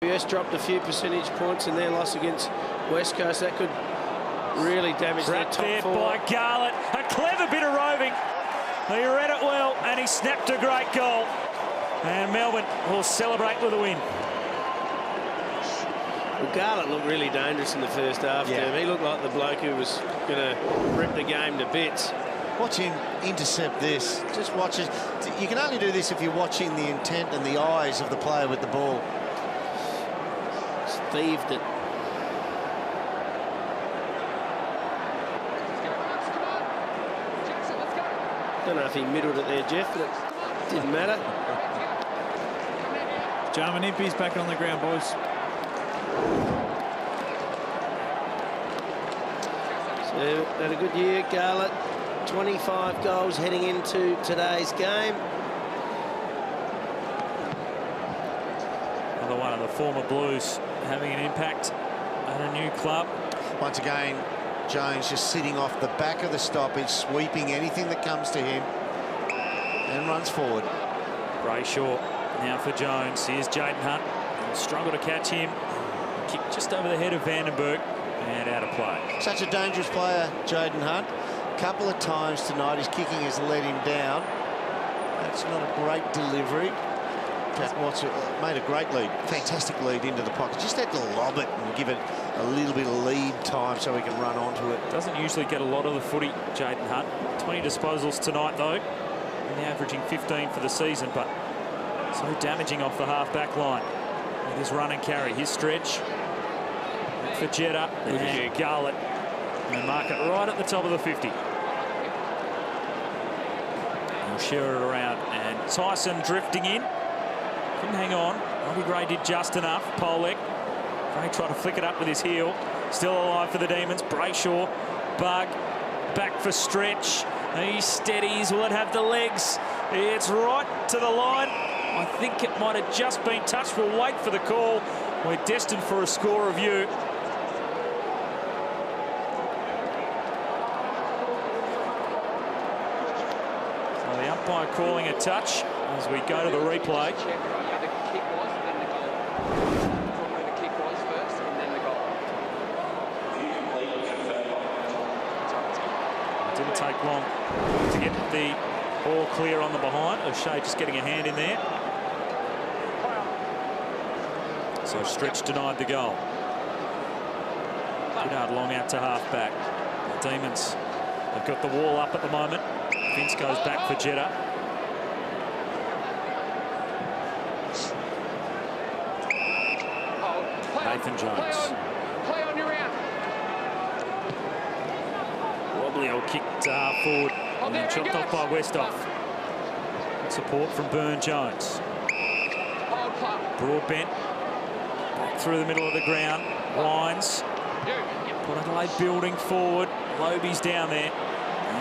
US dropped a few percentage points in their loss against West Coast. That could really damage their top there four. By Garlett, a clever bit of roving. He read it well and he snapped a great goal. And Melbourne will celebrate with a win. Well, Garlett looked really dangerous in the first half. Yeah. He looked like the bloke who was going to rip the game to bits. Watch him intercept this. Just watch it. You can only do this if you're watching the intent and the eyes of the player with the ball. Thieved it. Don't know if he middled it there, Jeff, but it didn't matter. Jarman Impey's back on the ground, boys. So, had a good year, Garlett. 25 goals heading into today's game. Another one of the former Blues having an impact at a new club. Once again, Jones just sitting off the back of the stoppage, sweeping anything that comes to him, and runs forward. Brayshaw now for Jones. Here's Jaden Hunt. Struggle to catch him. Kick just over the head of Vandenberg and out of play. Such a dangerous player, Jaden Hunt. A couple of times tonight his kicking has let him down. That's not a great delivery. Jack Watts made a great lead, fantastic lead into the pocket. Just had to lob it and give it a little bit of lead time so he can run onto it. Doesn't usually get a lot of the footy, Jaden Hunt. 20 disposals tonight, though. And averaging 15 for the season, but so damaging off the half-back line. With his run and carry, his stretch. For Jetta and Garlett. And mark it right at the top of the 50. He'll share it around. And Tyson drifting in. Couldn't hang on. Robbie Gray did just enough. Polek. Gray tried to flick it up with his heel. Still alive for the Demons. Brayshaw. Bug. Back for stretch. He steadies. Will it have the legs? It's right to the line. I think it might have just been touched. We'll wait for the call. We're destined for a score review. So the umpire calling a touch as we go to the replay. It didn't take long to get the all clear on the behind. O'Shea just getting a hand in there. So Stretch denied the goal. Goodard long out to half-back. The Demons have got the wall up at the moment. Vince goes back for Jetta. Nathan Jones. Wobbly old kick to half forward. And then chopped off by Westhoff. Good support from Burn Jones. Broadbent. Back through the middle of the ground. Lines. Port Adelaide building forward. Loby's down there.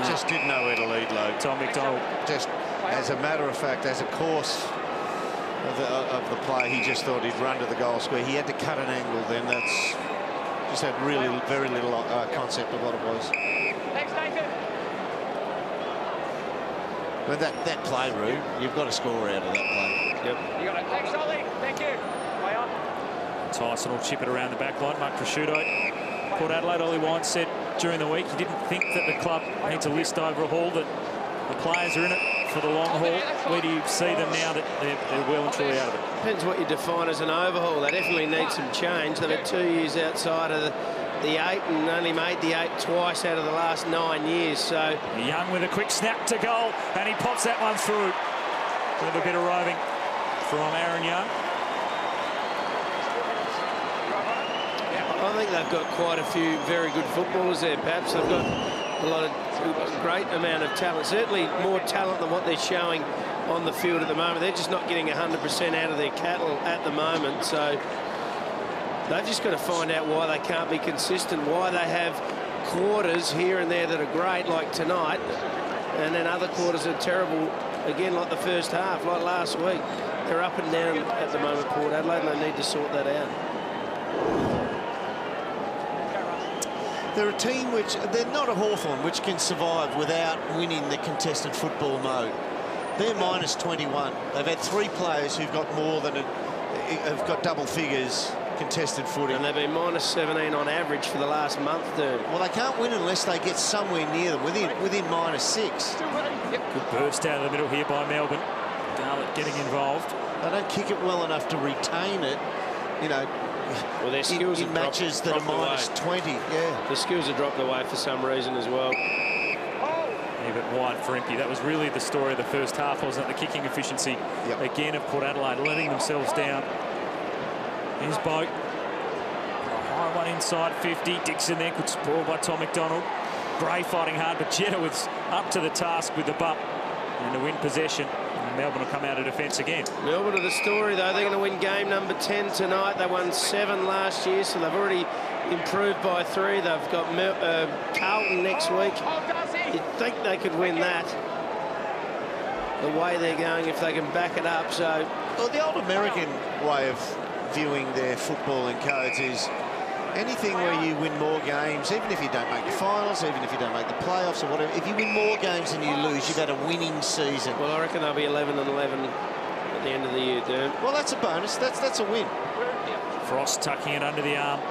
Just didn't know where to lead, Lobe. Tom McDonald. Just as a matter of fact, as a course of the play, he just thought he'd run to the goal square. He had to cut an angle then. That's just had really very little concept of what it was. Thanks, Nathan. But that play, Roo, you've got to score out of that play. Yep. You got it. Thanks, Ollie. Thank you. Play on. Tyson will chip it around the back line. Mark Prosciutto. Port Adelaide, Ollie Wine said during the week he didn't think that the club needs a list overhaul, that the players are in it for the long haul. Where do you see them now that they're well and truly out of it? Depends what you define as an overhaul. They definitely need some change. They've had 2 years outside of the 8 and only made the 8 twice out of the last 9 years. So Young with a quick snap to goal, and he pops that one through. With a bit of roving from Aaron Young. I think they've got quite a few very good footballers there. Perhaps they've got a great amount of talent. Certainly more talent than what they're showing on the field at the moment. They're just not getting 100% out of their cattle at the moment. So they've just got to find out why they can't be consistent, why they have quarters here and there that are great, like tonight, and then other quarters are terrible, again, like the first half, like last week. They're up and down at the moment, Port Adelaide, and they need to sort that out. They're a team which, they're not a Hawthorn, which can survive without winning the contested football mode. They're -21. They've had 3 players who've got more than have got double figures contested footy. And they've been -17 on average for the last month, too. Well, they can't win unless they get somewhere near them, within -6. Good burst out of the middle here by Melbourne. Garlett getting involved. They don't kick it well enough to retain it, you know, well, their skills in matches that are -20. Yeah. The skills have dropped away for some reason as well. Yeah, but wide for empty. That was really the story of the first half, wasn't it? The kicking efficiency again of Port Adelaide, letting themselves down. Here's Boat. A high one inside 50. Dixon there, good spoil by Tom McDonald. Gray fighting hard, but Jetta was up to the task with the bump and to win possession. And Melbourne will come out of defence again. Melbourne are the story, though. They're going to win game number 10 tonight. They won 7 last year, so they've already improved by 3. They've got Carlton next week. You'd think they could win that, the way they're going, if they can back it up. So, well, the old American way of viewing their footballing codes is anything where you win more games, even if you don't make the finals, even if you don't make the playoffs or whatever, if you win more games than you lose, you've had a winning season. Well, I reckon they'll be 11-11 at the end of the year, Derm. Well, that's a bonus. That's a win. Frost tucking it under the arm.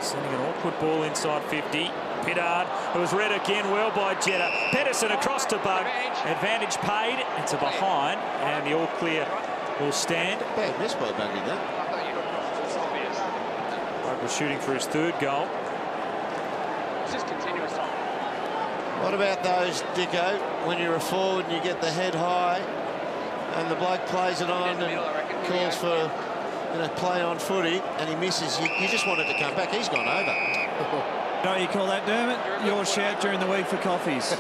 Sending an awkward ball inside 50. Pittard, who was read again well by Jetta. Pedersen across to Bug. Advantage paid. It's a behind, and the all clear will stand. Bad miss by Buggy, that. Bug was shooting for his 3rd goal. It's just continuous. What about those, Dicko, when you're a forward and you get the head high and the bloke plays it on and calls for, you know, play on footy and he misses, you just want it to come back. He's gone over. Don't you call that, Dermot? Your shout during the week for coffees.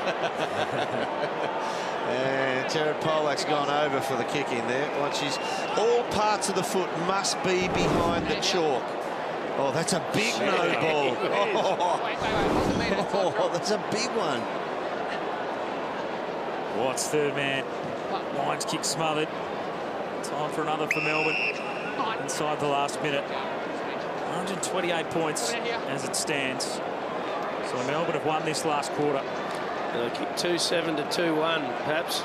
And Jared Polak's gone over for the kick in there. Watch his, all parts of the foot must be behind the chalk. Oh, that's a big no ball. Oh, that's a big one. Watts 3rd man. Lions kick smothered. Time for another for Melbourne. Inside the last minute. 128 points as it stands. So Melbourne have won this last quarter. They'll kick 2-7 to 2-1, perhaps.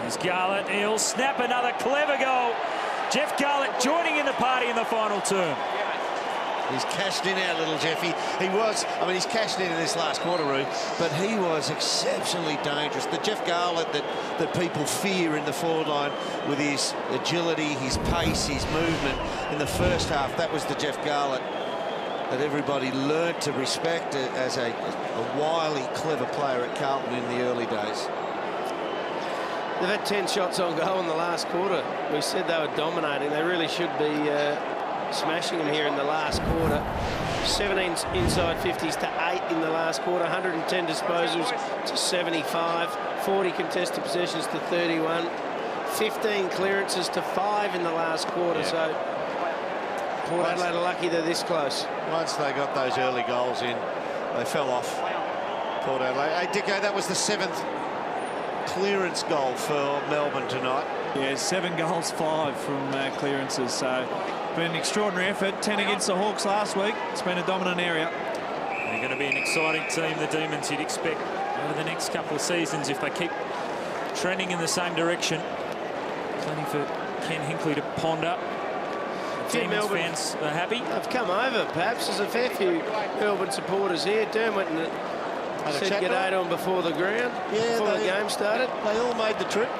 There's Garlett. He'll snap another clever goal. Jeff Garlett joining in the party in the final term. He's cashed in our little Jeffy. He was, I mean, he's cashed in this last quarter, Roo, but he was exceptionally dangerous. The Jeff Garlett that people fear in the forward line with his agility, his pace, his movement. In the first half, that was the Jeff Garlett that everybody learnt to respect as a wily, clever player at Carlton in the early days. They've had 10 shots on goal in the last quarter. We said they were dominating. They really should be smashing them here in the last quarter. 17 inside 50s to 8 in the last quarter. 110 disposals to 75. 40 contested possessions to 31. 15 clearances to 5 in the last quarter. Yeah. So Port Adelaide are lucky they're this close. Once they got those early goals in, they fell off. Port Adelaide. Hey, Dicko, that was the 7th clearance goal for Melbourne tonight. Yeah, 7 goals, 5 from clearances. So been an extraordinary effort. 10 against the Hawks last week. It's been a dominant area. They're going to be an exciting team, the Demons, you'd expect over the next couple of seasons if they keep trending in the same direction. Plenty for Ken Hinkley to ponder. Demons fans are happy. They've come over, perhaps. There's a fair few Melbourne supporters here. Dermot and said g'day to them before the ground, before the game started. They all made the trip.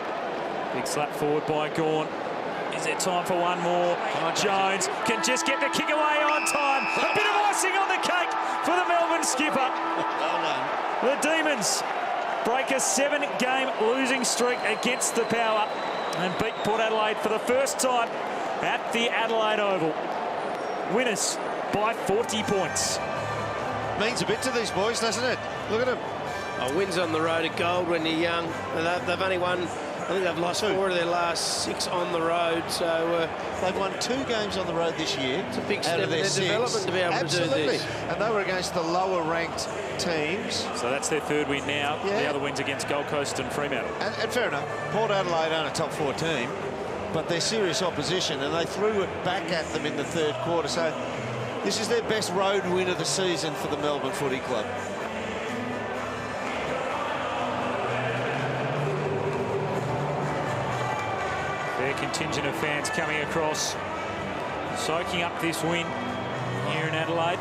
Big slap forward by Gawn. Is there time for one more? Jones can just get the kick away on time. A bit of icing on the cake for the Melbourne skipper. The Demons break a 7-game losing streak against the Power and beat Port Adelaide for the first time at the Adelaide Oval. Winners by 40 points. Means a bit to these boys, doesn't it? Look at them. Wins on the road are gold when you're young. They've only won, I think they've lost 4 of their last 6 on the road. So they've won 2 games on the road this year. It's a big step in their development to be able to do this. And they were against the lower ranked teams. So that's their 3rd win now. Yeah. The other wins against Gold Coast and Fremantle. And fair enough, Port Adelaide aren't a top 4 team, but they're serious opposition, and they threw it back at them in the 3rd quarter. So this is their best road win of the season for the Melbourne Footy Club. fair contingent of fans coming across, soaking up this win here in Adelaide.